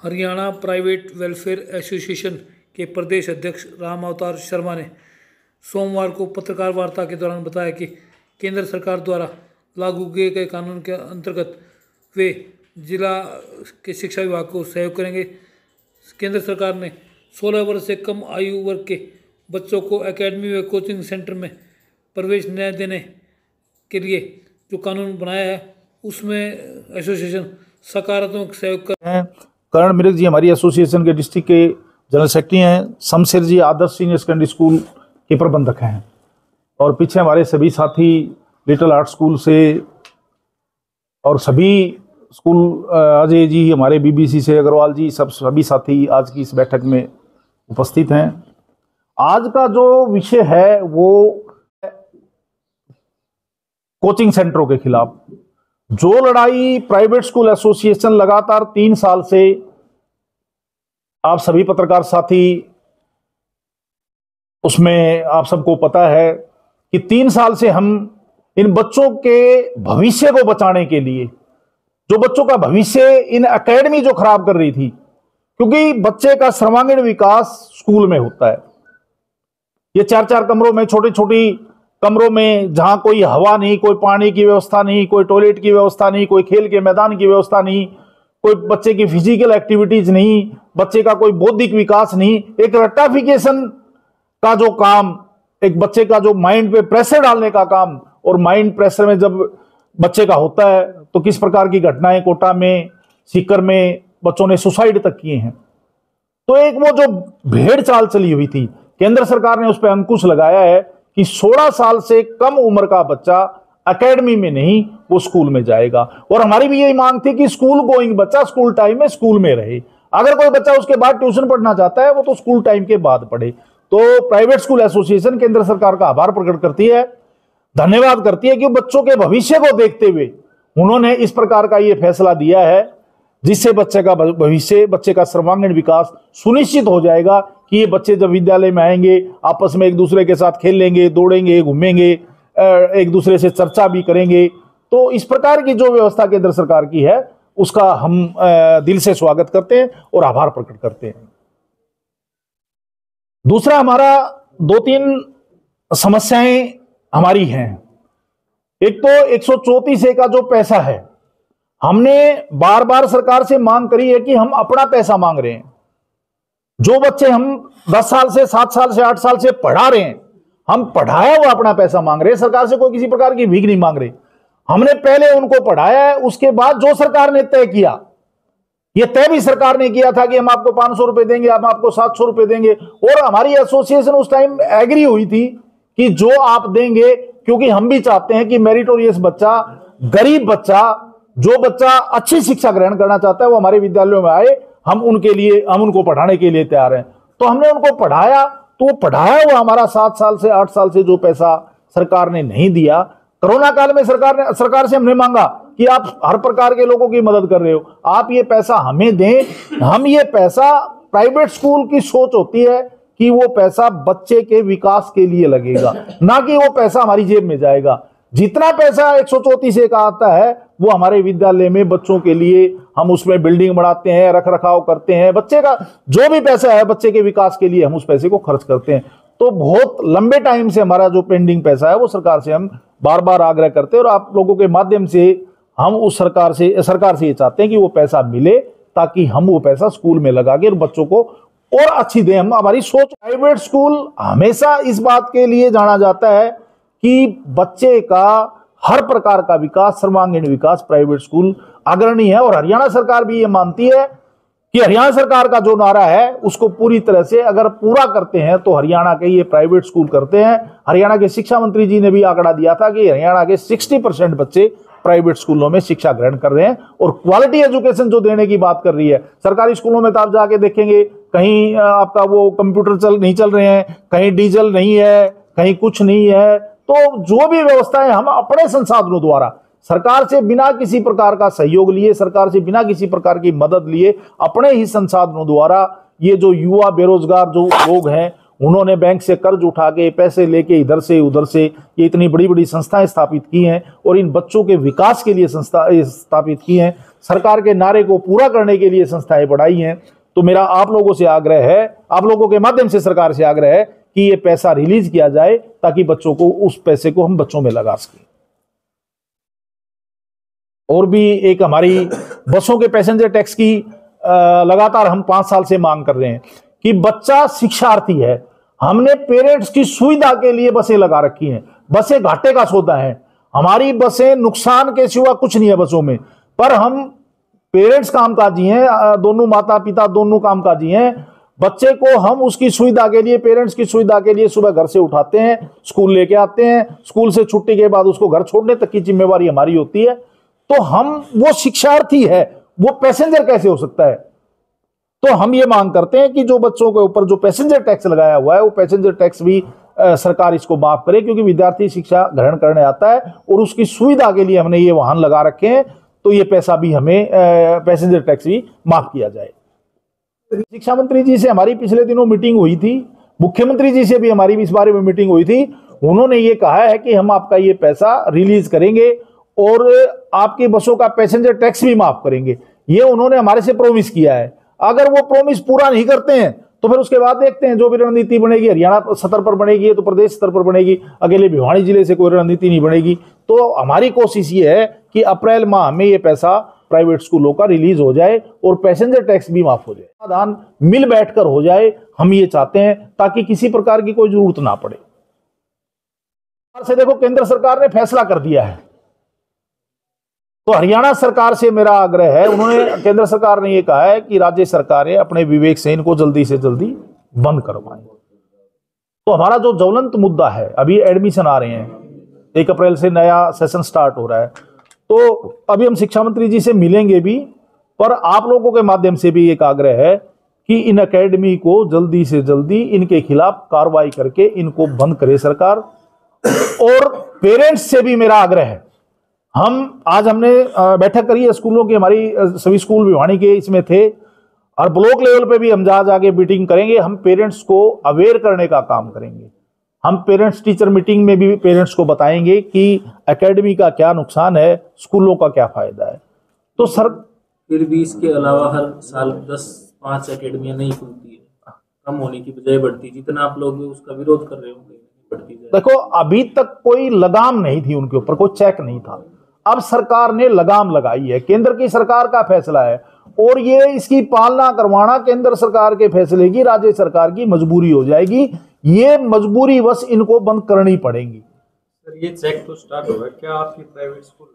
Haryana private welfare association के प्रदेश अध्यक्ष राम अवतार शर्मा ने सोमवार को पत्रकार वार्ता के दौरान बताया कि केंद्र सरकार द्वारा लागू किए गए कानून के अंतर्गत वे जिला के शिक्षा विभाग को सहयोग करेंगे। केंद्र सरकार ने 16 वर्ष से कम आयु वर्ग के बच्चों को एकेडमी व कोचिंग सेंटर में प्रवेश न्याय देने के लिए जो कानून बनाया है उसमें एसोसिएशन सकारात्मक सहयोग कर हैं। करण मिरिक जी हमारी एसोसिएशन के डिस्ट्रिक्ट के जनरल सेक्रेटरी हैं। शमशेर जी आदर्श सीनियर सेकेंडरी स्कूल के प्रबंधक हैं और पीछे हमारे सभी साथी लिटिल आर्ट स्कूल से और सभी स्कूल, अजय जी हमारे बीबीसी से, अग्रवाल जी, सभी साथी आज की इस बैठक में उपस्थित हैं। आज का जो विषय है वो कोचिंग सेंटरों के खिलाफ जो लड़ाई प्राइवेट स्कूल एसोसिएशन लगातार 3 साल से, आप सभी पत्रकार साथी उसमें आप सबको पता है कि 3 साल से हम इन बच्चों के भविष्य को बचाने के लिए, जो बच्चों का भविष्य इन एकेडमी जो खराब कर रही थी, क्योंकि बच्चे का सर्वांगीण विकास स्कूल में होता है। ये 4-4 कमरों में, छोटी छोटी कमरों में, जहां कोई हवा नहीं, कोई पानी की व्यवस्था नहीं, कोई टॉयलेट की व्यवस्था नहीं, कोई खेल के मैदान की व्यवस्था नहीं, कोई बच्चे की फिजिकल एक्टिविटीज नहीं, बच्चे का कोई बौद्धिक विकास नहीं, एक रट्टाफिकेशन का जो काम, एक बच्चे का जो माइंड पे प्रेशर डालने का काम, और माइंड प्रेशर में जब बच्चे का होता है तो किस प्रकार की घटनाएं कोटा में, सीकर में बच्चों ने सुसाइड तक किए हैं। तो एक वो जो भेड़ चाल चली हुई थी, केंद्र सरकार ने उस पर अंकुश लगाया है कि 16 साल से कम उम्र का बच्चा एकेडमी में नहीं, वो स्कूल में जाएगा। और हमारी भी यही मांग थी कि स्कूल गोइंग बच्चा स्कूल टाइम में स्कूल में रहे। अगर कोई बच्चा उसके बाद ट्यूशन पढ़ना चाहता है वो तो स्कूल टाइम के बाद पढ़े। तो प्राइवेट स्कूल एसोसिएशन केंद्र सरकार का आभार प्रकट करती है, धन्यवाद करती है कि बच्चों के भविष्य को देखते हुए उन्होंने इस प्रकार का ये फैसला दिया है, जिससे बच्चे का भविष्य, बच्चे का सर्वांगीण विकास सुनिश्चित हो जाएगा कि ये बच्चे जब विद्यालय में आएंगे आपस में एक दूसरे के साथ खेलेंगे, दौड़ेंगे, घूमेंगे, एक दूसरे से चर्चा भी करेंगे। तो इस प्रकार की जो व्यवस्था केंद्र सरकार की है उसका हम दिल से स्वागत करते हैं और आभार प्रकट करते हैं। दूसरा, हमारा 2-3 समस्याएं हमारी हैं। एक तो 134A का जो पैसा है, हमने बार बार सरकार से मांग करी है कि हम अपना पैसा मांग रहे हैं। जो बच्चे हम 10 साल से, 7 साल से, 8 साल से पढ़ा रहे हैं, हम पढ़ाया हुआ अपना पैसा मांग रहे हैं। सरकार से कोई किसी प्रकार की भीख नहीं मांग रहे। हमने पहले उनको पढ़ाया है, उसके बाद जो सरकार ने तय किया, यह तय भी सरकार ने किया था कि हम आपको 500 रुपए देंगे, हम आपको 700 रुपए देंगे। और हमारी एसोसिएशन उस टाइम एग्री हुई थी कि जो आप देंगे, क्योंकि हम भी चाहते हैं कि मेरिटोरियस बच्चा, गरीब बच्चा, जो बच्चा अच्छी शिक्षा ग्रहण करना चाहता है वो हमारे विद्यालयों में आए। हम उनको पढ़ाने के लिए तैयार हैं। तो हमने उनको पढ़ाया, तो वो पढ़ाया हुआ हमारा 7 साल से 8 साल से जो पैसा सरकार ने नहीं दिया, कोरोना काल में सरकार से हमने मांगा कि आप हर प्रकार के लोगों की मदद कर रहे हो, आप ये पैसा हमें दें। हम ये पैसा, प्राइवेट स्कूल की सोच होती है कि वो पैसा बच्चे के विकास के लिए लगेगा, ना कि वो पैसा हमारी जेब में जाएगा। जितना पैसा 134A का आता है वो हमारे विद्यालय में बच्चों के लिए, हम उसमें बिल्डिंग बढ़ाते हैं, रख रखाव करते हैं, बच्चे का जो भी पैसा है बच्चे के विकास के लिए हम उस पैसे को खर्च करते हैं। तो बहुत लंबे टाइम से हमारा जो पेंडिंग पैसा है वो सरकार से हम बार बार आग्रह करते हैं और आप लोगों के माध्यम से हम उस सरकार से ये चाहते हैं कि वो पैसा मिले, ताकि हम वो पैसा स्कूल में लगा के बच्चों को और अच्छी दें। हम, हमारी सोच, प्राइवेट स्कूल हमेशा इस बात के लिए जाना जाता है कि बच्चे का हर प्रकार का विकास, सर्वांगीण विकास प्राइवेट स्कूल अग्रणी है। और हरियाणा सरकार भी ये मानती है कि हरियाणा सरकार का जो नारा है उसको पूरी तरह से अगर पूरा करते हैं तो हरियाणा के ये प्राइवेट स्कूल करते हैं। हरियाणा के शिक्षा मंत्री जी ने भी आंकड़ा दिया था कि हरियाणा के 60% बच्चे प्राइवेट स्कूलों में शिक्षा ग्रहण कर रहे हैं और क्वालिटी एजुकेशन जो देने की बात कर रही है। सरकारी स्कूलों में तो आप जाके देखेंगे कहीं आपका वो कंप्यूटर नहीं चल रहे हैं, कहीं डीजल नहीं है, कहीं कुछ नहीं है। तो जो भी व्यवस्था है हम अपने संसाधनों द्वारा, सरकार से बिना किसी प्रकार का सहयोग लिए, सरकार से बिना किसी प्रकार की मदद लिए, अपने ही संसाधनों द्वारा ये जो युवा बेरोजगार जो लोग हैं उन्होंने बैंक से कर्ज उठा के पैसे लेके इधर से उधर से ये इतनी बड़ी बड़ी संस्थाएं स्थापित की हैं और इन बच्चों के विकास के लिए संस्था स्थापित की हैं। सरकार के नारे को पूरा करने के लिए संस्थाएं बढ़ाई हैं। तो मेरा आप लोगों से आग्रह है, आप लोगों के माध्यम से सरकार से आग्रह है कि ये पैसा रिलीज किया जाए ताकि बच्चों को उस पैसे को हम बच्चों में लगा सकें। और भी एक हमारी बसों के पैसेंजर टैक्स की लगातार हम 5 साल से मांग कर रहे हैं कि बच्चा शिक्षार्थी है, हमने पेरेंट्स की सुविधा के लिए बसें लगा रखी हैं। बसें घाटे का सौदा है, हमारी बसें नुकसान के सिवा कुछ नहीं है बसों में, पर हम पेरेंट्स कामकाजी हैं, दोनों माता पिता दोनों कामकाजी हैं। बच्चे को हम उसकी सुविधा के लिए, पेरेंट्स की सुविधा के लिए सुबह घर से उठाते हैं, स्कूल लेके आते हैं, स्कूल से छुट्टी के बाद उसको घर छोड़ने तक की जिम्मेवारी हमारी होती है। तो हम, वो शिक्षार्थी है, वो पैसेंजर कैसे हो सकता है? तो हम ये मांग करते हैं कि जो बच्चों के ऊपर जो पैसेंजर टैक्स लगाया हुआ है वो पैसेंजर टैक्स भी सरकार इसको माफ करे, क्योंकि विद्यार्थी शिक्षा ग्रहण करने आता है और उसकी सुविधा के लिए हमने ये वाहन लगा रखे हैं। तो ये पैसा भी हमें, पैसेंजर टैक्स भी माफ किया जाए। शिक्षा मंत्री जी से हमारी पिछले दिनों मीटिंग हुई थी, मुख्यमंत्री जी से भी हमारी इस बारे में मीटिंग हुई थी। उन्होंने ये कहा है कि हम आपका ये पैसा रिलीज करेंगे और आपकी बसों का पैसेंजर टैक्स भी माफ करेंगे। ये उन्होंने हमारे से प्रॉमिस किया है। अगर वो प्रॉमिस पूरा नहीं करते हैं तो फिर उसके बाद देखते हैं, जो भी रणनीति बनेगी हरियाणा स्तर पर बनेगी तो प्रदेश स्तर पर बनेगी, अकेले भिवानी जिले से कोई रणनीति नहीं बनेगी। तो हमारी कोशिश ये है कि अप्रैल माह में ये पैसा प्राइवेट स्कूलों का रिलीज हो जाए और पैसेंजर टैक्स भी माफ हो जाए। समाधान मिल बैठकर हो जाए, हम ये चाहते हैं, ताकि किसी प्रकार की कोई जरूरत ना पड़े। से देखो, केंद्र सरकार ने फैसला कर दिया है, तो हरियाणा सरकार से मेरा आग्रह है, केंद्र सरकार ने यह कहा है कि राज्य सरकारें अपने विवेक से इनको जल्दी से जल्दी बंद करवाएं। तो हमारा जो ज्वलंत मुद्दा है, अभी एडमिशन आ रहे हैं, 1 अप्रैल से नया सेशन स्टार्ट हो रहा है, तो अभी हम शिक्षा मंत्री जी से मिलेंगे भी, पर आप लोगों के माध्यम से भी एक आग्रह है कि इन एकेडमी को जल्दी से जल्दी इनके खिलाफ कार्रवाई करके इनको बंद करे सरकार। और पेरेंट्स से भी मेरा आग्रह है, आज हमने बैठक करी है स्कूलों की, हमारी सभी स्कूल भिवानी के इसमें थे, और ब्लॉक लेवल पे भी हम जा जाके मीटिंग करेंगे। हम पेरेंट्स को अवेयर करने का काम करेंगे। हम पेरेंट्स टीचर मीटिंग में भी पेरेंट्स को बताएंगे कि एकेडमी का क्या नुकसान है, स्कूलों का क्या फायदा है। तो सर, फिर भी इसके अलावा हर साल 10-5 एकेडमियां नहीं खुलती है, कम होने की बजाय बढ़ती। जितना आप लोग उसका विरोध कर रहे होंगे, बढ़ती जाए। देखो, अभी तक कोई लगाम नहीं थी उनके ऊपर, कोई चेक नहीं था। अब सरकार ने लगाम लगाई है, केंद्र की सरकार का फैसला है, और ये इसकी पालना करवाना केंद्र सरकार के फैसले की, राज्य सरकार की मजबूरी हो जाएगी। ये मजबूरी बस इनको बंद करनी पड़ेगी। सर, ये चेक तो स्टार्ट होगा, क्या आपकी प्राइवेट स्कूल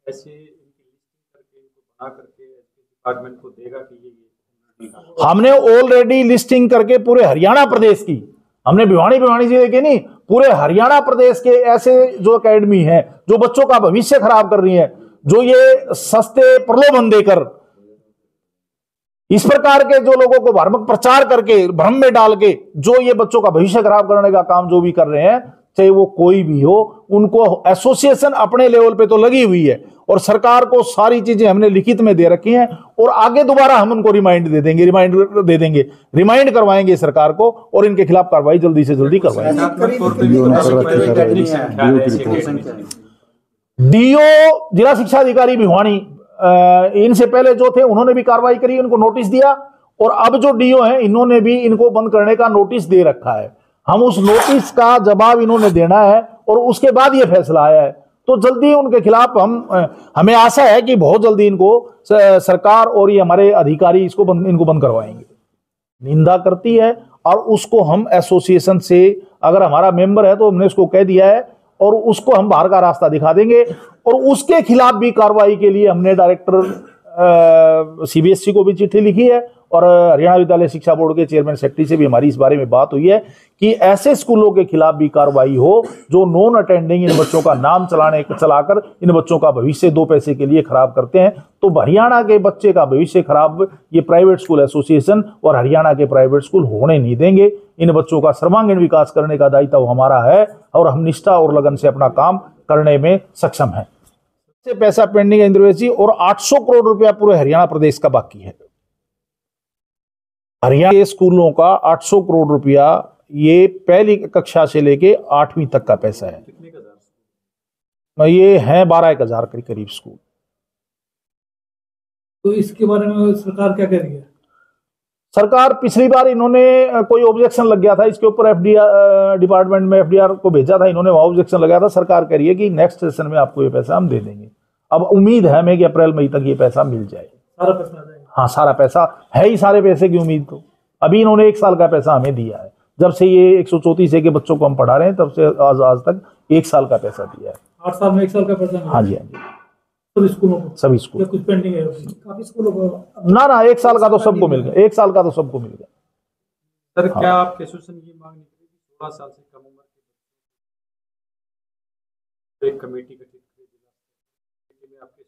ऐसे बना करके डिपार्टमेंट को देगा कि ये? हमने ऑलरेडी लिस्टिंग करके पूरे हरियाणा प्रदेश की, हमने भिवानी जिले के नहीं, पूरे हरियाणा प्रदेश के ऐसे जो एकेडमी है जो बच्चों का भविष्य खराब कर रही है, जो ये सस्ते प्रलोभन देकर इस प्रकार के जो लोगों को भ्रामक प्रचार करके भ्रम में डाल के जो ये बच्चों का भविष्य खराब करने का काम जो भी कर रहे हैं, चाहे वो कोई भी हो, उनको एसोसिएशन अपने लेवल पे तो लगी हुई है और सरकार को सारी चीजें हमने लिखित में दे रखी हैं, और आगे दोबारा हम उनको रिमाइंड करवाएंगे सरकार को, और इनके खिलाफ कार्रवाई जल्दी से जल्दी करवाएंगे। डीओ जिला शिक्षा अधिकारी भिवानी, इनसे पहले जो थे उन्होंने भी कार्रवाई करी, उनको नोटिस दिया, और अब जो डीओ हैं इन्होंने भी इनको बंद करने का नोटिस दे रखा है। हम उस नोटिस का जवाब इन्होंने देना है और उसके बाद ये फैसला आया है। तो जल्दी उनके खिलाफ हमें आशा है कि बहुत जल्दी इनको सरकार और ये हमारे अधिकारी इनको बंद करवाएंगे। निंदा करती है, और उसको हम एसोसिएशन से, अगर हमारा मेंबर है तो हमने उसको कह दिया है, और उसको हम बाहर का रास्ता दिखा देंगे, और उसके खिलाफ भी कार्रवाई के लिए हमने डायरेक्टर सीबीएसई को भी चिट्ठी लिखी है, और हरियाणा विद्यालय शिक्षा बोर्ड के चेयरमैन सेक्रेटरी से भी हमारी इस बारे में बात हुई है कि ऐसे स्कूलों के खिलाफ भी कार्रवाई हो जो नॉन अटेंडिंग इन बच्चों का नाम चलाकर इन बच्चों का भविष्य 2 पैसे के लिए खराब करते हैं। तो हरियाणा के बच्चे का भविष्य खराब ये प्राइवेट स्कूल एसोसिएशन और हरियाणा के प्राइवेट स्कूल होने नहीं देंगे। इन बच्चों का सर्वांगीण विकास करने का दायित्व हमारा है, और हम निष्ठा और लगन से अपना काम करने में सक्षम है। पैसा पेंडिंग है इंद्रवेश जी, और 800 करोड़ रुपया पूरे हरियाणा प्रदेश का बाकी है। हरियाणा के स्कूलों का 800 करोड़ रुपया ये पहली कक्षा से लेके 8वीं तक का पैसा है। कितने का हजार? ये है 12,000 के करीब स्कूल। तो इसके बारे में सरकार क्या कह रही है? सरकार पिछली बार इन्होंने कोई ऑब्जेक्शन लग गया था इसके ऊपर, एफडीआर डिपार्टमेंट में एफडीआर को भेजा था, इन्होंने वहां ऑब्जेक्शन लगाया था। सरकार कह रही है कि नेक्स्ट सेशन में आपको ये पैसा हम दे देंगे। अब उम्मीद है हमें कि अप्रैल मई तक ये पैसा मिल जाए। सारा पैसा आ जाएगा? हाँ, सारा पैसा है ही, सारे पैसे की उम्मीद तो अभी इन्होंने 1 साल का पैसा हमें दिया है। जब से ये 134 के बच्चों को हम पढ़ा रहे हैं तब से आज तक 1 साल का पैसा दिया है। 8 साल में 1 साल का पैसा? हाँ जी, हाँ जी, सभी स्कूलों को? सभी स्कूल। कुछ पेंडिंग है काफी स्कूलों को? ना 1 साल का तो सबको मिल गया, 1 साल का तो सबको मिल गया। सर क्या आपके एसोसिएशन की मांग निकली कि 16 साल से कम उम्र के एक कमेटी गठित की आपके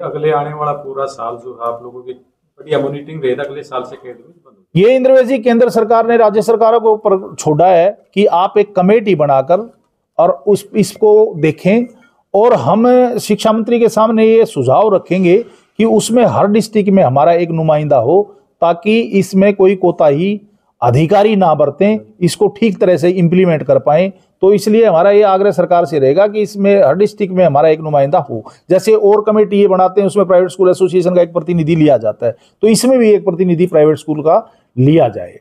अगले आने वाला पूरा साल जो है आप लोगों की बढ़िया मॉनिटरिंग रहेगा, अगले साल से अकेडमी बंद होगी? ये इंद्रवेद जी, केंद्र सरकार ने राज्य सरकारों को ऊपर छोड़ा है कि आप एक कमेटी बनाकर और इसको देखें, और हम शिक्षा मंत्री के सामने ये सुझाव रखेंगे कि उसमें हर डिस्ट्रिक्ट में हमारा एक नुमाइंदा हो, ताकि इसमें कोई कोताही अधिकारी ना बरतें, इसको ठीक तरह से इंप्लीमेंट कर पाएं। तो इसलिए हमारा ये आग्रह सरकार से रहेगा कि इसमें हर डिस्ट्रिक्ट में हमारा एक नुमाइंदा हो। जैसे और कमेटी ये बनाते हैं उसमें प्राइवेट स्कूल एसोसिएशन का एक प्रतिनिधि लिया जाता है, तो इसमें भी एक प्रतिनिधि प्राइवेट स्कूल का लिया जाए।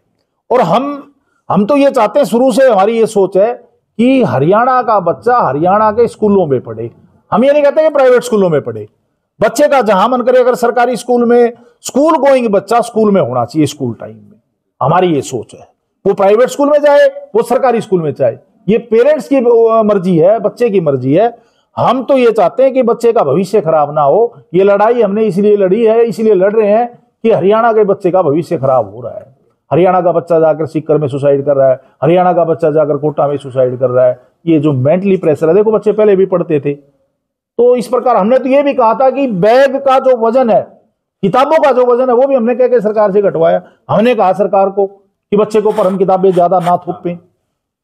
और हम तो ये चाहते हैं, शुरू से हमारी ये सोच है कि हरियाणा का बच्चा हरियाणा के स्कूलों में पढ़े। हम ये नहीं कहते कि प्राइवेट स्कूलों में पढ़े, बच्चे का जहां मन करे, अगर सरकारी स्कूल में स्कूल गोइंग बच्चा स्कूल में होना चाहिए स्कूल टाइम में, हमारी ये सोच है। वो प्राइवेट स्कूल में जाए, वो सरकारी स्कूल में जाए, ये पेरेंट्स की मर्जी है, बच्चे की मर्जी है। हम तो ये चाहते हैं कि बच्चे का भविष्य खराब ना हो। ये लड़ाई हमने इसलिए लड़ी है, इसलिए लड़ रहे हैं कि हरियाणा के बच्चे का भविष्य खराब हो रहा है। हरियाणा का बच्चा जाकर सीकर में सुसाइड कर रहा है, हरियाणा का बच्चा जाकर कोटा में सुसाइड कर रहा है। ये जो मेंटली प्रेशर है, देखो बच्चे पहले भी पढ़ते थे। तो इस प्रकार हमने तो ये भी कहा था कि बैग का जो वजन है, किताबों का जो वजन है, वो भी हमने कह के सरकार से घटवाया। हमने कहा सरकार को कि बच्चे को पढ़न किताबें ज्यादा ना थोपें।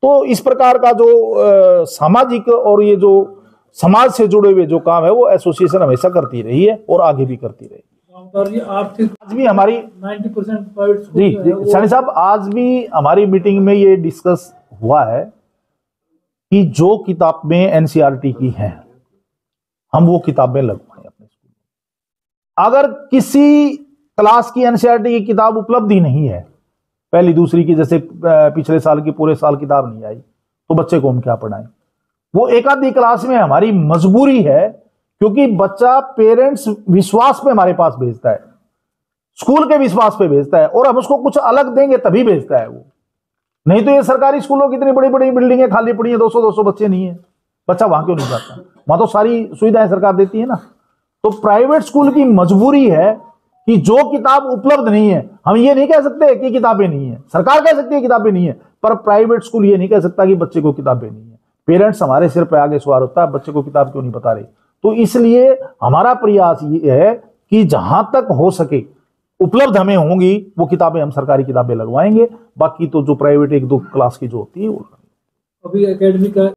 तो इस प्रकार का जो सामाजिक और ये जो समाज से जुड़े हुए जो काम है, वो एसोसिएशन हमेशा करती रही है और आगे भी करती रहेगी। आज भी हमारी 90% प्राइवेट स्कूल जी सनी साहब, आज भी हमारी मीटिंग में ये डिस्कस हुआ है कि जो किताबें एनसीईआरटी की हैं, हम वो किताबें लगवाएं अपने स्कूल में। अगर किसी क्लास की एनसीईआरटी की किताब उपलब्ध ही नहीं है, पहली दूसरी की, जैसे पिछले साल की पूरे साल किताब नहीं आई, तो बच्चे को हम क्या पढ़ाएं? वो एक आधी क्लास में हमारी मजबूरी है, क्योंकि बच्चा पेरेंट्स विश्वास पे हमारे पास भेजता है, स्कूल के विश्वास पे भेजता है, और हम उसको कुछ अलग देंगे तभी भेजता है वो। नहीं तो ये सरकारी स्कूलों की इतनी बड़ी बड़ी बिल्डिंगें खाली पड़ी हैं, 200-200 बच्चे नहीं है, बच्चा वहां क्यों नहीं जाता? वहां तो सारी सुविधाएं सरकार देती है ना। तो प्राइवेट स्कूल की मजबूरी है कि जो किताब उपलब्ध नहीं है, हम ये नहीं कह सकते कि किताबें नहीं है, सरकार कह सकती है किताबें नहीं है, पर प्राइवेट स्कूल ये नहीं कह सकता कि बच्चे को किताबें नहीं है। पेरेंट्स हमारे सिर पे आगे सवार होता है, बच्चे को किताब क्यों नहीं बता रहे। तो इसलिए हमारा प्रयास ये है कि जहां तक हो सके उपलब्ध हमें होंगी वो किताबें, हम सरकारी किताबें लगवाएंगे। बाकी तो जो प्राइवेट 1-2 क्लास की जो होती है वो। अभी एकेडमी का